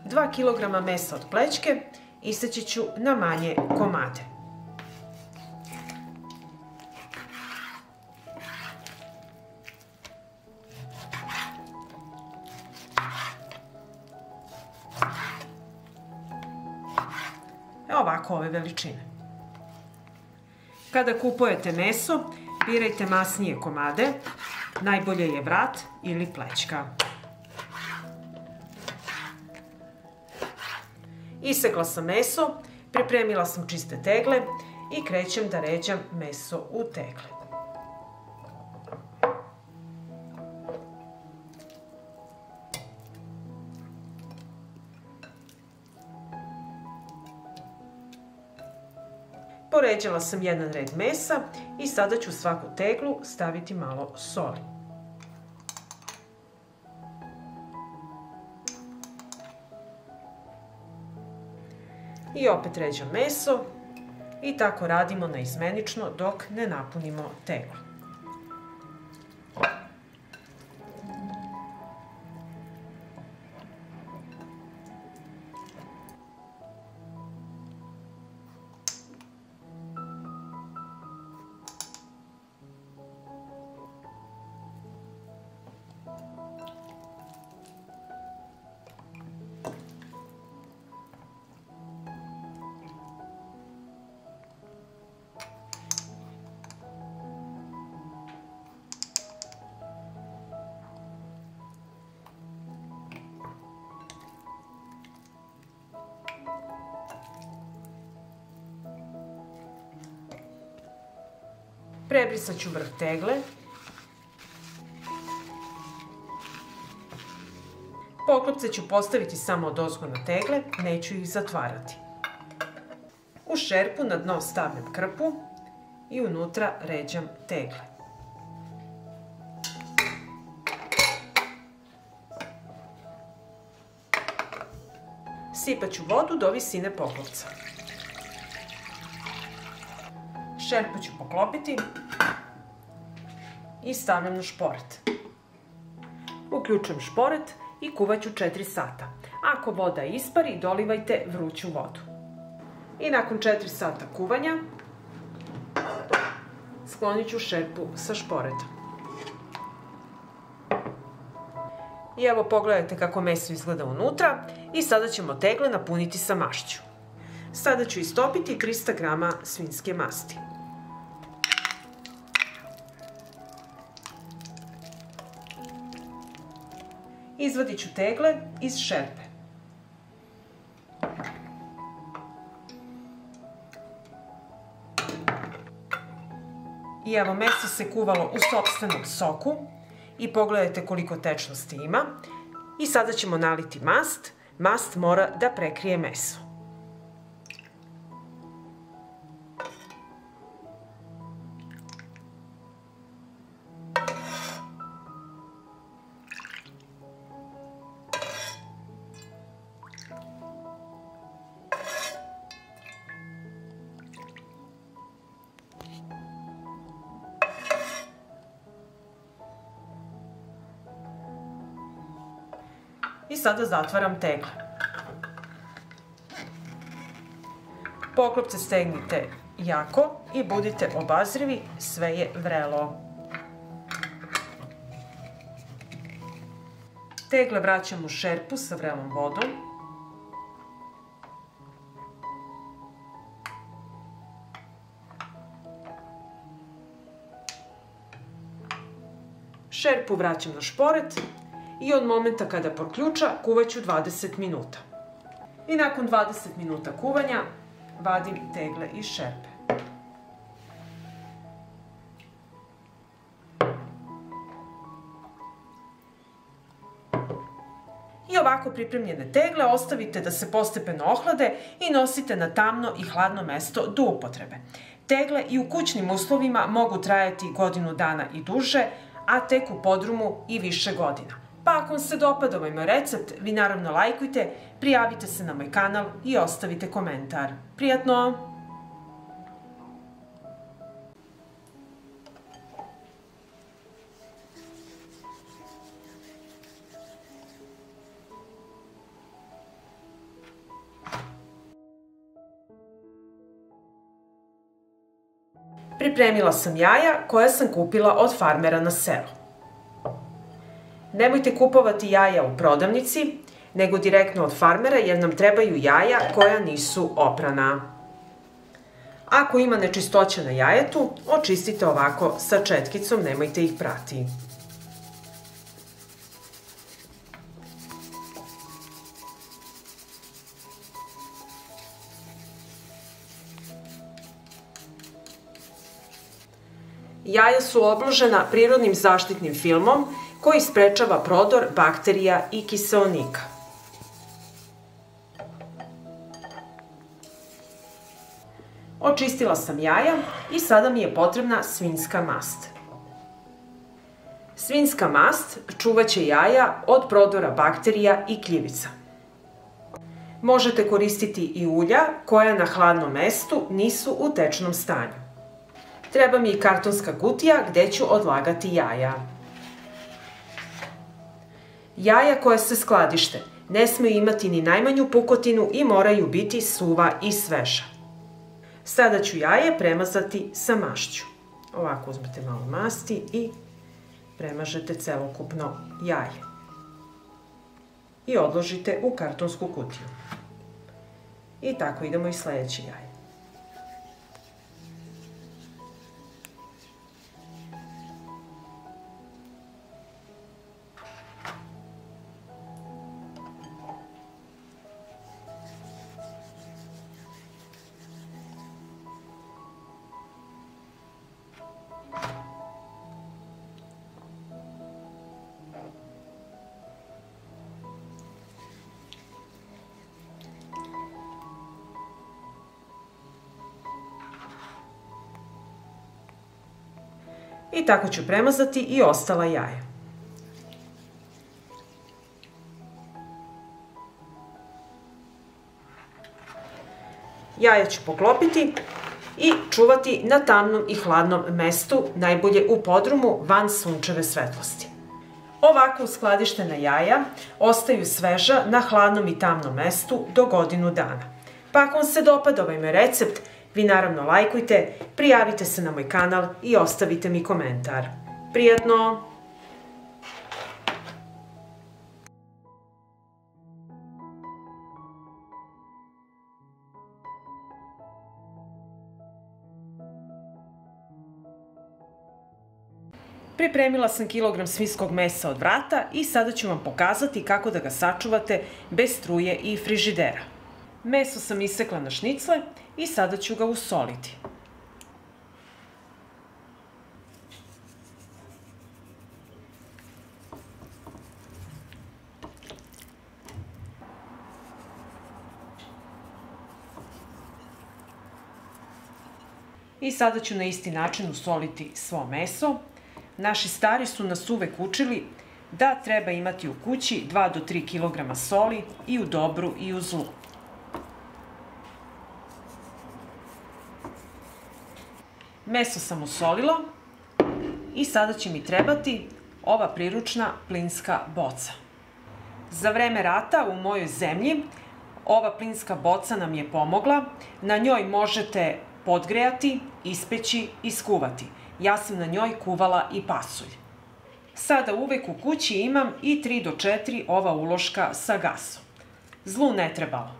2 kg mesa od plećke iseći ću na manje komade. Ovako ove veličine. Kada kupujete meso, birajte masnije komade, najbolje je vrat ili plećka. Isekla sam meso, pripremila sam čiste tegle i krećem da ređam meso u tegle. Poređala sam jedan red mesa i sada ću u svaku teglu staviti malo soli. I opet ređam meso i tako radimo naizmenično dok ne napunimo teglu. Prebrisat ću vrh tegle. Poklopce ću postaviti samo odozgo na tegle, neću ih zatvarati. U šerpu na dno stavljam krpu i unutra ređam tegle. Sipat ću vodu do visine poklopca. Šerpu ću poklopiti i stavljam na šporet. Uključujem šporet i kuvat ću 4 sata. Ako voda ispari, dolivajte vruću vodu. I nakon 4 sata kuvanja sklonit ću šerpu sa šporeta. I evo pogledajte kako meso izgleda unutra i sada ćemo tegle napuniti sa mašću. Sada ću istopiti 300 g svinjske masti. Izvadit ću tegle iz šerpe. I evo, meso se kuvalo u sopstvenom soku i pogledajte koliko tečnosti ima. I sada ćemo naliti mast. Mast mora da prekrije meso. I sada zatvaram tegle. Poklopce stegnite jako i budite obazrivi, sve je vrelo. Tegle vraćam u šerpu sa vrelom vodom. Šerpu vraćam na šporet i od momenta kada proključa kuvat ću 20 minuta. I nakon 20 minuta kuvanja vadim tegle iz šerpe. I ovako pripremljene tegle ostavite da se postepeno ohlade i nosite na tamno i hladno mesto do upotrebe. Tegle i u kućnim uslovima mogu trajati godinu dana i duže, a tek u podrumu i više godina. Pa ako vam se dopada ovaj moj recept, vi naravno lajkujte, prijavite se na moj kanal i ostavite komentar. Prijatno! Pripremila sam jaja koja sam kupila od farmera na selu. Nemojte kupovati jaja u prodavnici, nego direktno od farmera jer nam trebaju jaja koja nisu oprana. Ako ima nečistoća na jajetu, očistite ovako sa četkicom, nemojte ih prati. Jaja su obložena prirodnim zaštitnim filmom koji sprečava prodor bakterija i kiseonika. Očistila sam jaja i sada mi je potrebna svinjska mast. Svinjska mast čuvaće jaja od prodora bakterija i kljivica. Možete koristiti i ulja koja na hladnom mestu nisu u tečnom stanju. Treba mi i kartonska kutija gde ću odlagati jaja. Jaja koje se skladište ne smeju imati ni najmanju pukotinu i moraju biti suva i sveža. Sada ću jaje premazati sa mašću. Ovako uzmete malo masti i premažete celokupno jaje. I odložite u kartonsku kutiju. I tako idemo i sledeće jaje. I tako ću premazati i ostala jaja. Jaja ću poklopiti i čuvati na tamnom i hladnom mestu, najbolje u podrumu van sunčeve svetlosti. Ovako uskladištena jaja ostaju sveža na hladnom i tamnom mestu do godinu dana. Pa ako vam se dopada ovaj moj recept, vi naravno lajkujte, prijavite se na moj kanal i ostavite mi komentar. Prijatno! Pripremila sam kilogram svinjskog mesa od vrata i sada ću vam pokazati kako da ga sačuvate bez struje i frižidera. Meso sam isekla na šnicle i sada ću ga usoliti. I sada ću na isti način usoliti svo meso. Naši stari su nas uvek učili da treba imati u kući 2 do 3 kg soli i u dobru i u zlu. Meso sam usolila i sada će mi trebati ova priručna plinska boca. Za vreme rata u mojoj zemlji ova plinska boca nam je pomogla. Na njoj možete podgrejati, ispeći i skuvati. Ja sam na njoj kuvala i pasulj. Sada uvek u kući imam i 3 do 4 ova uloška sa gasom. Zlu ne trebalo.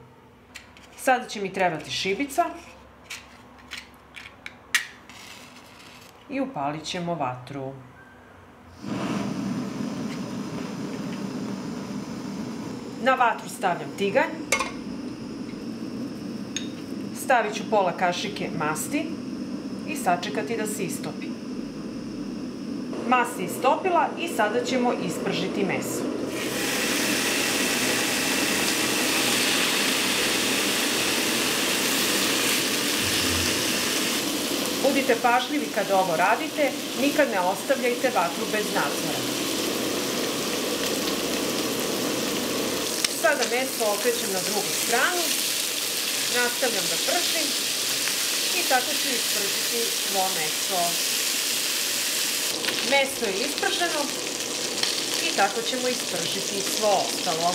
Sada će mi trebati šibica i upalit ćemo vatru. Na vatru stavljam tiganj. Stavit ću pola kašike masti i sačekati da se istopi. Mast je istopila i sada ćemo ispržiti meso. Budite pažljivi kada ovo radite, nikad ne ostavljajte vatru bez nadzora. Sada meso okrećem na drugu stranu, nastavljam da pršim i tako ću ispržiti svo meso. Meso je isprženo i tako ćemo ispržiti svo ostalo.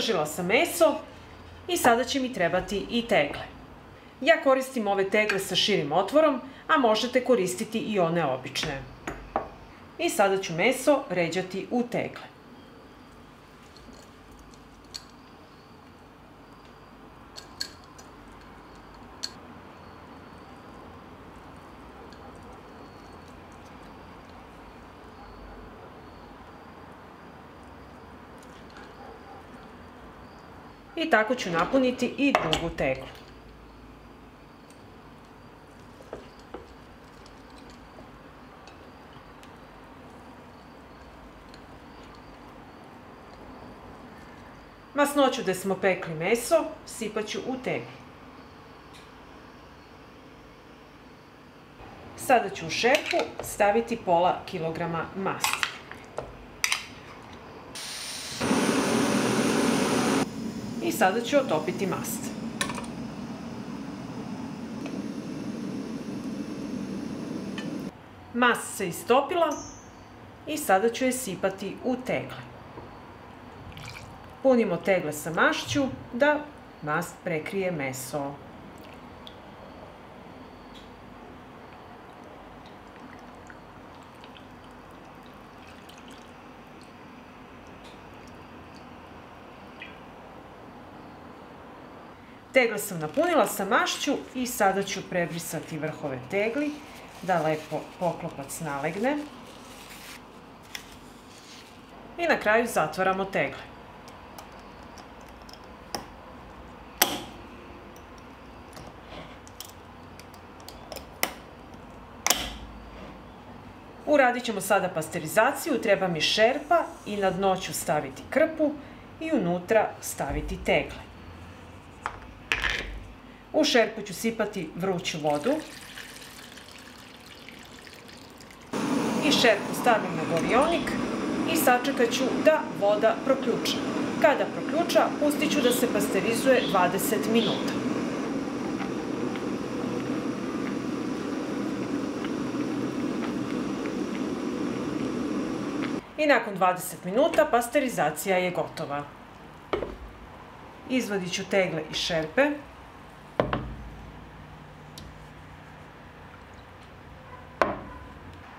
Provržila sam meso i sada će mi trebati i tegle. Ja koristim ove tegle sa širim otvorom, a možete koristiti i one obične. I sada ću meso ređati u tegle. I tako ću napuniti i drugu teglu. Masnoću gde smo pekli meso sipat ću u teglu. Sada ću u šerpu staviti pola kilograma masti. I sada ću otopiti mast. Mast se istopila i sada ću je sipati u tegle. Punimo tegle sa mašću da mast prekrije meso. Tegle sam napunila sa mašću i sada ću prebrisati vrhove tegli da lepo poklopac nalegne. I na kraju zatvaramo tegle. Uradit ćemo sada pasterizaciju, treba mi šerpa i na dno ću staviti krpu i unutra staviti tegle. U šerpu ću sipati vruću vodu i šerpu stavim na gorionik i sačekat ću da voda proključa. Kada proključa, pustit ću da se pasterizuje 20 minuta. I nakon 20 minuta pasterizacija je gotova. Izvadit ću tegle iz šerpe.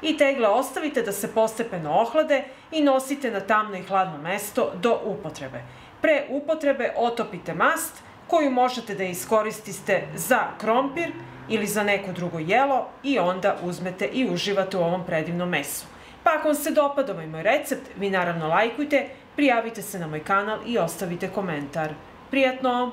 I tegle ostavite da se postepeno ohlade i nosite na tamno i hladno mesto do upotrebe. Pre upotrebe otopite mast koju možete da iskoristite za krompir ili za neko drugo jelo i onda uzmete i uživate u ovom predivnom mesu. Pa ako vam se dopada ovaj moj recept, vi naravno lajkujte, prijavite se na moj kanal i ostavite komentar. Prijatno!